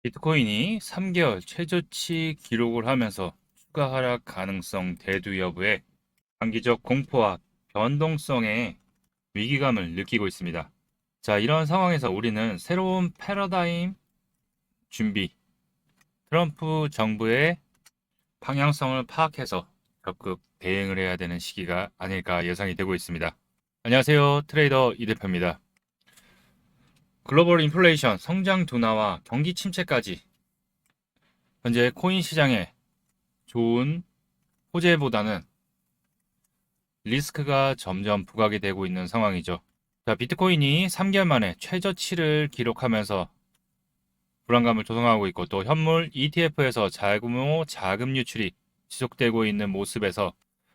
비트코인이 3개월 최저치 기록을 하면서 추가 하락 가능성 대두 여부에 단기적 공포와 변동성의 위기감을 느끼고 있습니다. 자, 이런 상황에서 우리는 새로운 패러다임 준비, 트럼프 정부의 방향성을 파악해서 적극 대응을 해야 되는 시기가 아닐까 예상이 되고 있습니다. 안녕하세요. 트레이더 이 대표입니다. 글로벌 인플레이션, 성장 둔화와 경기 침체까지 현재 코인 시장에 좋은 호재보다는 리스크가 점점 부각이 되고 있는 상황이죠. 자, 비트코인이 3개월 만에 최저치를 기록하면서 불안감을 조성하고 있고, 또 현물 ETF에서 자구모 자금 유출이 지속되고 있는 모습에서,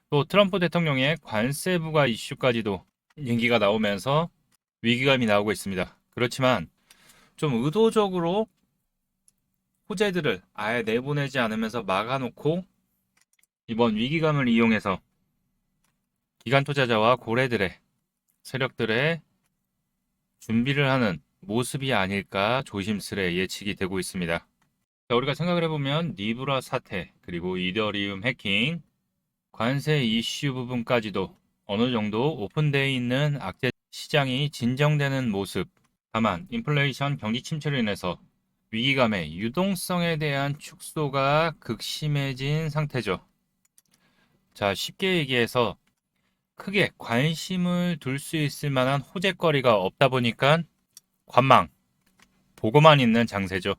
또 트럼프 대통령의 관세 부과 이슈까지도 얘기가 나오면서 위기감이 나오고 있습니다. 그렇지만 좀 의도적으로 호재들을 아예 내보내지 않으면서 막아놓고 이번 위기감을 이용해서 기관 투자자와 고래들의 세력들의 준비를 하는 모습이 아닐까 조심스레 예측이 되고 있습니다. 자, 우리가 생각을 해보면 리브라 사태, 그리고 이더리움 해킹, 관세 이슈 부분까지도 어느 정도 오픈되어 있는 악재 시장이 진정되는 모습. 다만 인플레이션 경기 침체로 인해서 위기감의 유동성에 대한 축소가 극심해진 상태죠. 자, 쉽게 얘기해서 크게 관심을 둘 수 있을 만한 호재거리가 없다 보니까 관망, 보고만 있는 장세죠.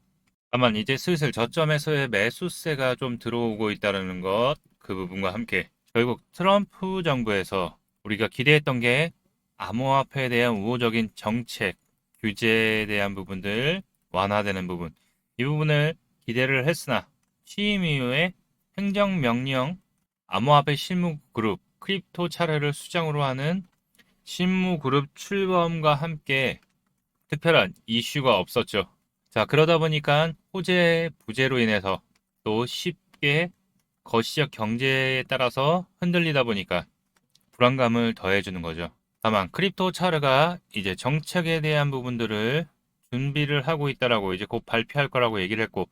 다만 이제 슬슬 저점에서의 매수세가 좀 들어오고 있다는 것, 그 부분과 함께 결국 트럼프 정부에서 우리가 기대했던 게 암호화폐에 대한 우호적인 정책, 규제에 대한 부분들 완화되는 부분, 이 부분을 기대를 했으나 취임 이후에 행정명령 암호화폐 실무그룹 크립토 차례를 수장으로 하는 실무그룹 출범과 함께 특별한 이슈가 없었죠. 자, 그러다 보니까 호재 부재로 인해서 또 쉽게 거시적 경제에 따라서 흔들리다 보니까 불안감을 더해주는 거죠. 다만 크립토 차르가 이제 정책에 대한 부분들을 준비를 하고 있다라고 이제 곧 발표할 거라고 얘기를 했고,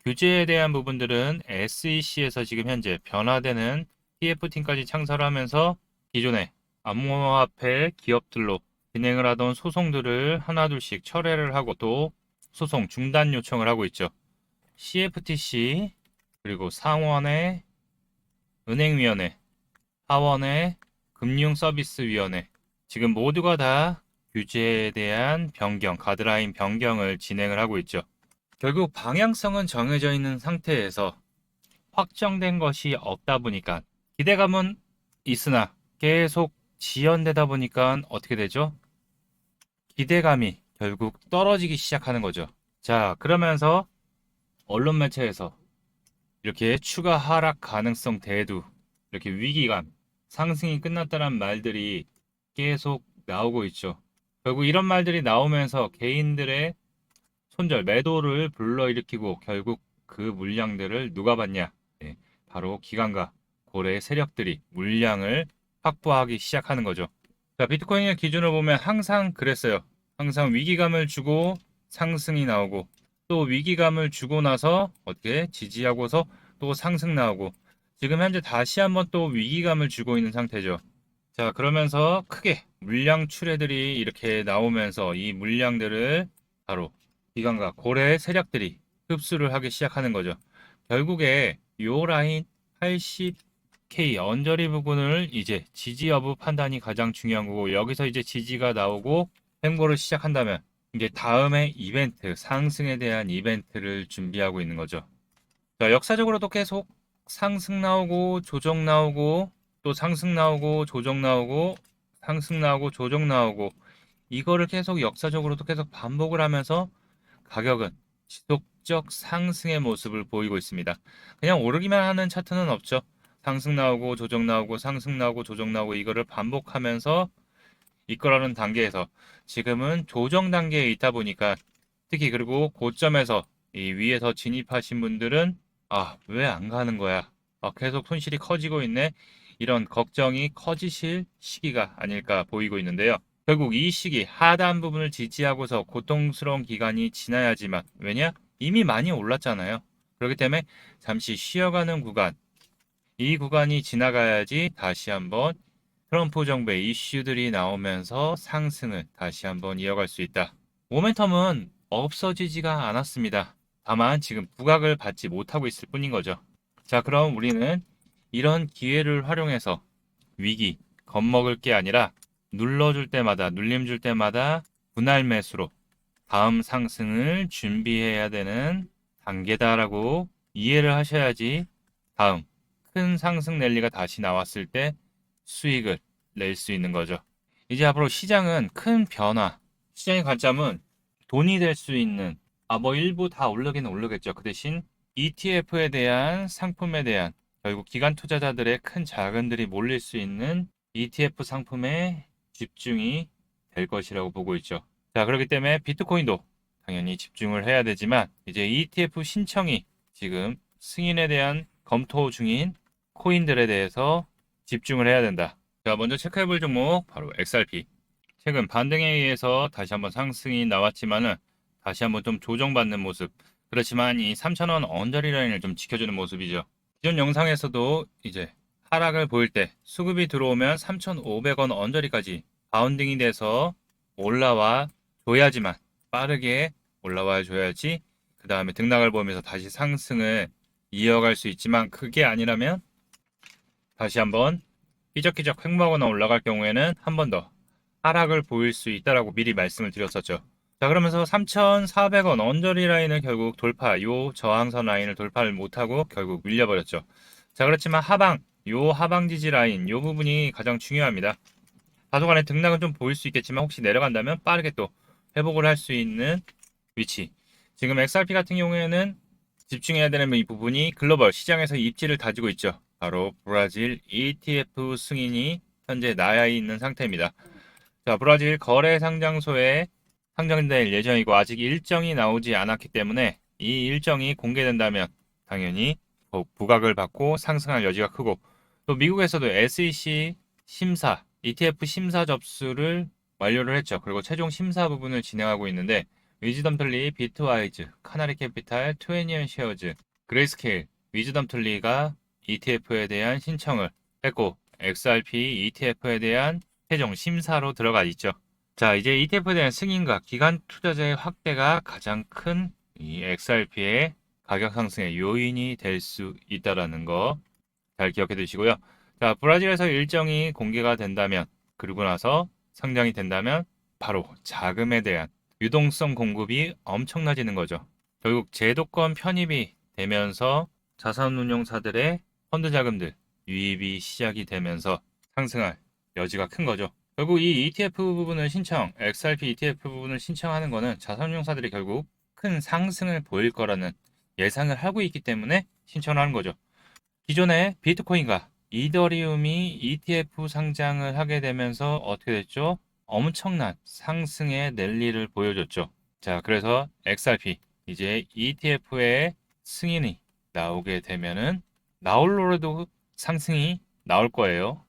규제에 대한 부분들은 SEC에서 지금 현재 변화되는 TF팀까지 창설하면서 기존의 암호화폐 기업들로 진행을 하던 소송들을 하나둘씩 철회를 하고 또 소송 중단 요청을 하고 있죠. CFTC, 그리고 상원의 은행위원회, 하원의 금융서비스위원회, 지금 모두가 다 규제에 대한 변경, 가드라인 변경을 진행을 하고 있죠. 결국 방향성은 정해져 있는 상태에서 확정된 것이 없다 보니까 기대감은 있으나 계속 지연되다 보니까 어떻게 되죠? 기대감이 결국 떨어지기 시작하는 거죠. 자, 그러면서 언론 매체에서 이렇게 추가 하락 가능성 대두, 이렇게 위기감, 상승이 끝났다는 말들이 계속 나오고 있죠. 결국 이런 말들이 나오면서 개인들의 손절, 매도를 불러일으키고 결국 그 물량들을 누가 받냐? 네, 바로 기관과 고래 세력들이 물량을 확보하기 시작하는 거죠. 자, 비트코인의 기준을 보면 항상 그랬어요. 항상 위기감을 주고 상승이 나오고, 또 위기감을 주고 나서 어떻게 지지하고서 또 상승 나오고, 지금 현재 다시 한번 또 위기감을 주고 있는 상태죠. 자, 그러면서 크게 물량 출회들이 이렇게 나오면서 이 물량들을 바로 기관과 고래 세력들이 흡수를 하기 시작하는 거죠. 결국에 요 라인 80K 언저리 부분을 이제 지지 여부 판단이 가장 중요한 거고, 여기서 이제 지지가 나오고 횡보를 시작한다면 이제 다음에 이벤트, 상승에 대한 이벤트를 준비하고 있는 거죠. 자, 역사적으로도 계속 상승 나오고 조정 나오고 또 상승 나오고 조정 나오고 상승 나오고 조정 나오고, 이거를 계속 역사적으로도 계속 반복을 하면서 가격은 지속적 상승의 모습을 보이고 있습니다. 그냥 오르기만 하는 차트는 없죠. 상승 나오고 조정 나오고 상승 나오고 조정 나오고, 이거를 반복하면서 이끌어가는 단계에서 지금은 조정 단계에 있다 보니까, 특히 그리고 고점에서 이 위에서 진입하신 분들은 왜 안 가는 거야? 계속 손실이 커지고 있네. 이런 걱정이 커지실 시기가 아닐까 보이고 있는데요. 결국 이 시기 하단 부분을 지지하고서 고통스러운 기간이 지나야지만, 왜냐? 이미 많이 올랐잖아요. 그렇기 때문에 잠시 쉬어가는 구간, 이 구간이 지나가야지 다시 한번 트럼프 정부의 이슈들이 나오면서 상승을 다시 한번 이어갈 수 있다. 모멘텀은 없어지지가 않았습니다. 다만 지금 부각을 받지 못하고 있을 뿐인 거죠. 자, 그럼 우리는 이런 기회를 활용해서 위기, 겁먹을 게 아니라 눌러줄 때마다, 눌림 줄 때마다 분할 매수로 다음 상승을 준비해야 되는 단계다라고 이해를 하셔야지 다음 큰 상승 랠리가 다시 나왔을 때 수익을 낼 수 있는 거죠. 이제 앞으로 시장은 큰 변화, 시장의 관점은 돈이 될 수 있는, 뭐 일부 다 오르긴 오르겠죠. 그 대신 ETF에 대한 상품에 대한 결국 기관 투자자들의 큰 자금들이 몰릴 수 있는 ETF 상품에 집중이 될 것이라고 보고 있죠. 자, 그렇기 때문에 비트코인도 당연히 집중을 해야 되지만 이제 ETF 신청이 지금 승인에 대한 검토 중인 코인들에 대해서 집중을 해야 된다. 자, 먼저 체크해볼 종목 바로 XRP. 최근 반등에 의해서 다시 한번 상승이 나왔지만은 다시 한번 좀 조정받는 모습. 그렇지만 이 3,000원 언저리 라인을 좀 지켜주는 모습이죠. 기존 영상에서도 이제 하락을 보일 때 수급이 들어오면 3,500원 언저리까지 바운딩이 돼서 올라와 줘야지만 빠르게 올라와 줘야지 그 다음에 등락을 보면서 다시 상승을 이어갈 수 있지만 그게 아니라면 다시 한번 삐적삐적 횡보하거나 올라갈 경우에는 한 번 더 하락을 보일 수 있다라고 미리 말씀을 드렸었죠. 자, 그러면서 3,400원 언저리 라인을 결국 돌파, 요 저항선 라인을 돌파를 못하고 결국 밀려버렸죠. 자, 그렇지만 요 하방 지지 라인, 요 부분이 가장 중요합니다. 다소간의 등락은 좀 보일 수 있겠지만 혹시 내려간다면 빠르게 또 회복을 할 수 있는 위치. 지금 XRP 같은 경우에는 집중해야 되는 이 부분이 글로벌 시장에서 입지를 다지고 있죠. 바로 브라질 ETF 승인이 현재 나야 있는 상태입니다. 자, 브라질 거래상장소에 상장될 예정이고 아직 일정이 나오지 않았기 때문에 이 일정이 공개된다면 당연히 더욱 부각을 받고 상승할 여지가 크고 또 미국에서도 SEC 심사, ETF 심사 접수를 완료를 했죠. 그리고 최종 심사 부분을 진행하고 있는데 위즈덤틀리, 비트와이즈, 카나리캐피탈, 투애니언 쉐어즈, 그레이스케일, 위즈덤틀리가 ETF에 대한 신청을 했고 XRP ETF에 대한 최종 심사로 들어가 있죠. 자, 이제 ETF에 대한 승인과 기관 투자자의 확대가 가장 큰 이 XRP의 가격 상승의 요인이 될 수 있다라는 거 잘 기억해 두시고요. 자, 브라질에서 일정이 공개가 된다면 그리고 나서 상장이 된다면 바로 자금에 대한 유동성 공급이 엄청나지는 거죠. 결국 제도권 편입이 되면서 자산운용사들의 펀드 자금들 유입이 시작이 되면서 상승할 여지가 큰 거죠. 결국 이 ETF 부분을 XRP ETF 부분을 신청하는 거는 자산운용사들이 결국 큰 상승을 보일 거라는 예상을 하고 있기 때문에 신청을 하는 거죠. 기존에 비트코인과 이더리움이 ETF 상장을 하게 되면서 어떻게 됐죠? 엄청난 상승의 랠리를 보여줬죠. 자, 그래서 XRP 이제 ETF의 승인이 나오게 되면은 나올 노래도 상승이 나올 거예요.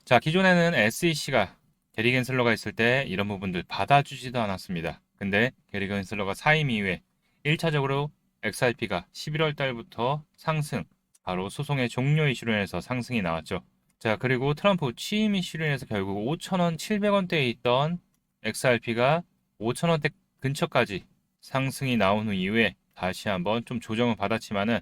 자, 기존에는 SEC가 게리 겐슬러가 있을 때 이런 부분들 받아주지도 않았습니다. 근데 게리 겐슬러가 사임 이후에 1차적으로 XRP가 11월 달부터 상승, 바로 소송의 종료 이슈로 인해서 상승이 나왔죠. 자, 그리고 트럼프 취임 이슈로 인해서 결국 5,000원, 700원대에 있던 XRP가 5,000원대 근처까지 상승이 나온 후 이후에 다시 한번 좀 조정을 받았지만은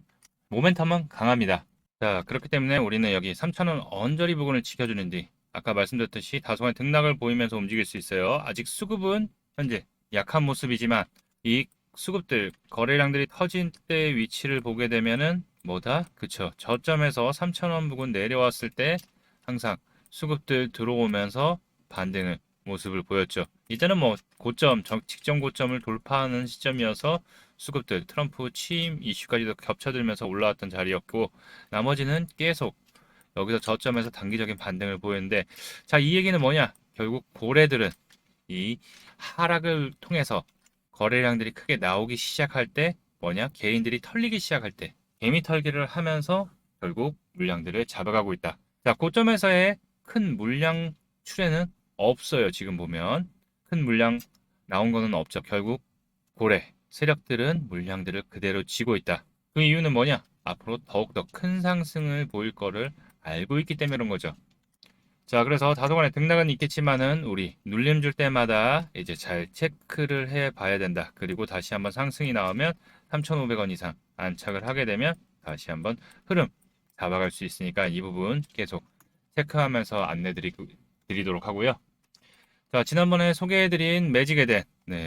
모멘텀은 강합니다. 자, 그렇기 때문에 우리는 여기 3,000원 언저리 부분을 지켜주는 뒤 아까 말씀드렸듯이 다소간 등락을 보이면서 움직일 수 있어요. 아직 수급은 현재 약한 모습이지만 이 수급들, 거래량들이 터진 때 위치를 보게 되면은 뭐다? 그쵸. 저점에서 3,000원 부근 내려왔을 때 항상 수급들 들어오면서 반등을 모습을 보였죠. 이제는 뭐 고점, 직전 고점을 돌파하는 시점이어서 수급들, 트럼프 취임 이슈까지도 겹쳐들면서 올라왔던 자리였고 나머지는 계속 여기서 저점에서 단기적인 반등을 보였는데 자, 이 얘기는 뭐냐? 결국 고래들은 이 하락을 통해서 거래량들이 크게 나오기 시작할 때 뭐냐? 개인들이 털리기 시작할 때 개미 털기를 하면서 결국 물량들을 잡아가고 있다. 자, 고점에서의 큰 물량 출회는 없어요. 지금 보면 큰 물량 나온 거는 없죠. 결국 고래, 세력들은 물량들을 그대로 쥐고 있다. 그 이유는 뭐냐? 앞으로 더욱더 큰 상승을 보일 거를 알고 있기 때문에 그런 거죠. 자, 그래서 다소간에 등락은 있겠지만은 우리 눌림 줄 때마다 이제 잘 체크를 해 봐야 된다. 그리고 다시 한번 상승이 나오면 3,500원 이상 안착을 하게 되면 다시 한번 흐름 잡아갈 수 있으니까 이 부분 계속 체크하면서 드리도록 하고요. 자, 지난번에 소개해드린 매직에덴,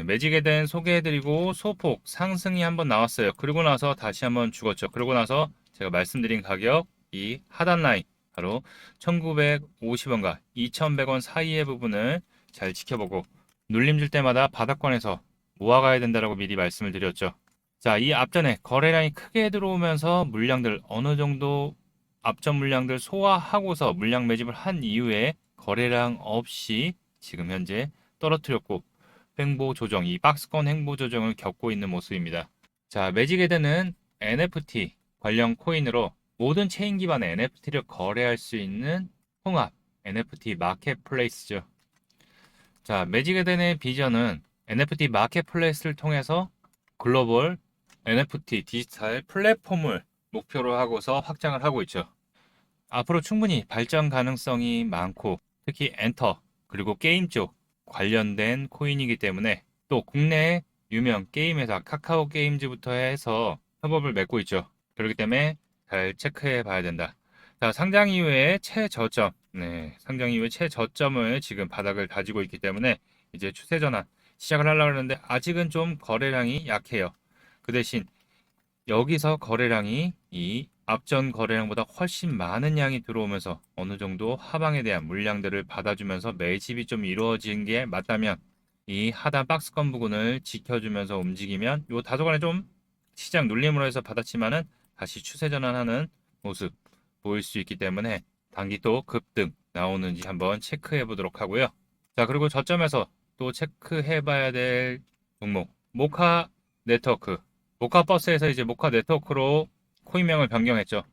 매직에덴 소개해드리고 소폭 상승이 한번 나왔어요. 그러고 나서 다시 한번 죽었죠. 그러고 나서 제가 말씀드린 가격, 이 하단 라인, 바로 1950원과 2100원 사이의 부분을 잘 지켜보고 눌림 줄 때마다 바닥권에서 모아가야 된다라고 미리 말씀을 드렸죠. 자, 이 앞전에 거래량이 크게 들어오면서 물량들 어느 정도 앞전 물량들 소화하고서 물량 매집을 한 이후에 거래량 없이 지금 현재 떨어뜨렸고 횡보 조정, 이 박스권 횡보 조정을 겪고 있는 모습입니다. 자, 매직에덴은 NFT 관련 코인으로 모든 체인 기반의 NFT를 거래할 수 있는 통합 NFT 마켓플레이스죠. 자, 매직에덴의 비전은 NFT 마켓플레이스를 통해서 글로벌 NFT 디지털 플랫폼을 목표로 하고서 확장을 하고 있죠. 앞으로 충분히 발전 가능성이 많고 특히 엔터 그리고 게임 쪽 관련된 코인이기 때문에 또 국내 유명 게임 회사 카카오 게임즈부터 해서 협업을 맺고 있죠. 그렇기 때문에 잘 체크해 봐야 된다. 자, 상장 이후에 최저점, 상장 이후에 최저점을 지금 바닥을 다지고 있기 때문에 이제 추세 전환 시작을 하려고 하는데 아직은 좀 거래량이 약해요. 그 대신 여기서 거래량이 이 앞전 거래량보다 훨씬 많은 양이 들어오면서 어느 정도 하방에 대한 물량들을 받아주면서 매집이 좀 이루어진 게 맞다면 이 하단 박스권 부분을 지켜주면서 움직이면 요 다소간에 좀 시장 눌림으로 해서 받았지만은 다시 추세 전환하는 모습 보일 수 있기 때문에 단기 또 급등 나오는지 한번 체크해 보도록 하고요. 자, 그리고 저점에서 또 체크해 봐야 될 종목 모카 네트워크, 모카버스에서 이제 모카 네트워크로 코인명을 변경했죠.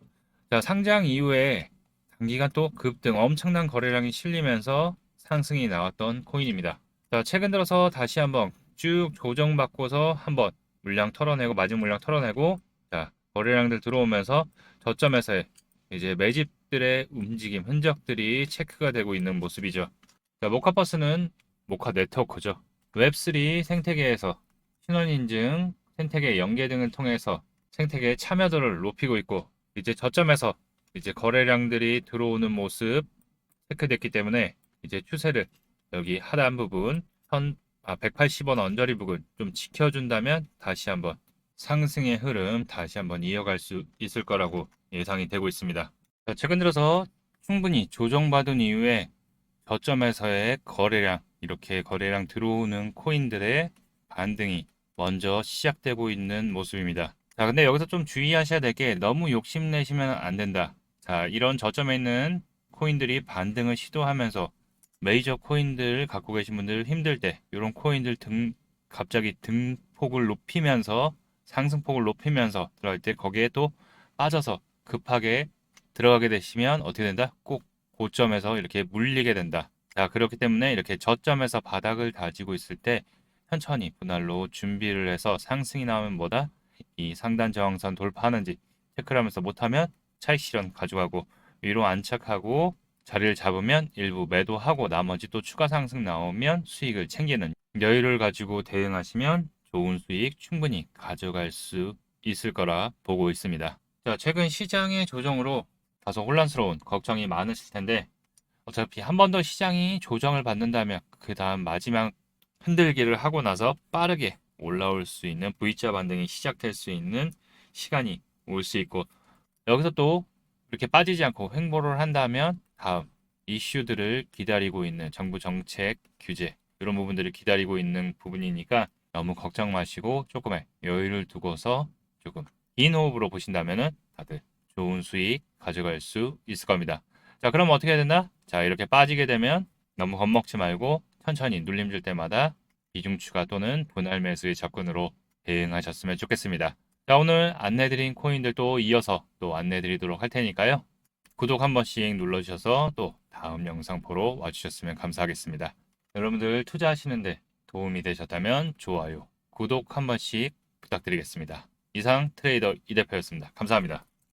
자, 상장 이후에 단기간 또 급등 엄청난 거래량이 실리면서 상승이 나왔던 코인입니다. 자, 최근 들어서 다시 한번 쭉 조정받고서 한번 물량 털어내고 마진 물량 털어내고 자, 거래량들 들어오면서 저점에서의 이제 매집들의 움직임 흔적들이 체크가 되고 있는 모습이죠. 자, 모카버스는 모카 네트워크죠. 웹3 생태계에서 신원 인증, 생태계 연계 등을 통해서 생태계의 참여도를 높이고 있고 이제 저점에서 이제 거래량들이 들어오는 모습 체크됐기 때문에 이제 추세를 여기 하단 부분 180원 언저리 부분 좀 지켜준다면 다시 한번 상승의 흐름 다시 한번 이어갈 수 있을 거라고 예상이 되고 있습니다. 자, 최근 들어서 충분히 조정받은 이후에 저점에서의 거래량 이렇게 거래량 들어오는 코인들의 반등이 먼저 시작되고 있는 모습입니다. 자, 근데 여기서 좀 주의하셔야 될 게 너무 욕심내시면 안 된다. 자, 이런 저점에 있는 코인들이 반등을 시도하면서 메이저 코인들 갖고 계신 분들 힘들 때 이런 코인들 갑자기 등폭을 높이면서 상승폭을 높이면서 들어갈 때 거기에 또 빠져서 급하게 들어가게 되시면 어떻게 된다? 꼭 고점에서 이렇게 물리게 된다. 자, 그렇기 때문에 이렇게 저점에서 바닥을 다지고 있을 때 천천히 분할로 준비를 해서 상승이 나오면 뭐다? 이 상단 저항선 돌파하는지 체크를 하면서 못하면 차익 실현 가져가고 위로 안착하고 자리를 잡으면 일부 매도하고 나머지 또 추가 상승 나오면 수익을 챙기는 여유를 가지고 대응하시면 좋은 수익 충분히 가져갈 수 있을 거라 보고 있습니다. 자, 최근 시장의 조정으로 다소 혼란스러운 걱정이 많으실 텐데 어차피 한 번 더 시장이 조정을 받는다면 그 다음 마지막 흔들기를 하고 나서 빠르게 올라올 수 있는 V자 반등이 시작될 수 있는 시간이 올 수 있고 여기서 또 이렇게 빠지지 않고 횡보를 한다면 다음 이슈들을 기다리고 있는 정부 정책 규제 이런 부분들을 기다리고 있는 부분이니까 너무 걱정 마시고 조금의 여유를 두고서 조금 긴 호흡으로 보신다면은 다들 좋은 수익 가져갈 수 있을 겁니다. 자, 그럼 어떻게 해야 된다? 자, 이렇게 빠지게 되면 너무 겁먹지 말고 천천히 눌림 줄 때마다 비중 추가 또는 분할 매수의 접근으로 대응하셨으면 좋겠습니다. 자, 오늘 안내드린 코인들도 이어서 또 안내드리도록 할 테니까요. 구독 한 번씩 눌러주셔서 또 다음 영상 보러 와주셨으면 감사하겠습니다. 여러분들 투자하시는데 도움이 되셨다면 좋아요, 구독 한 번씩 부탁드리겠습니다. 이상 트레이더 이 대표였습니다. 감사합니다.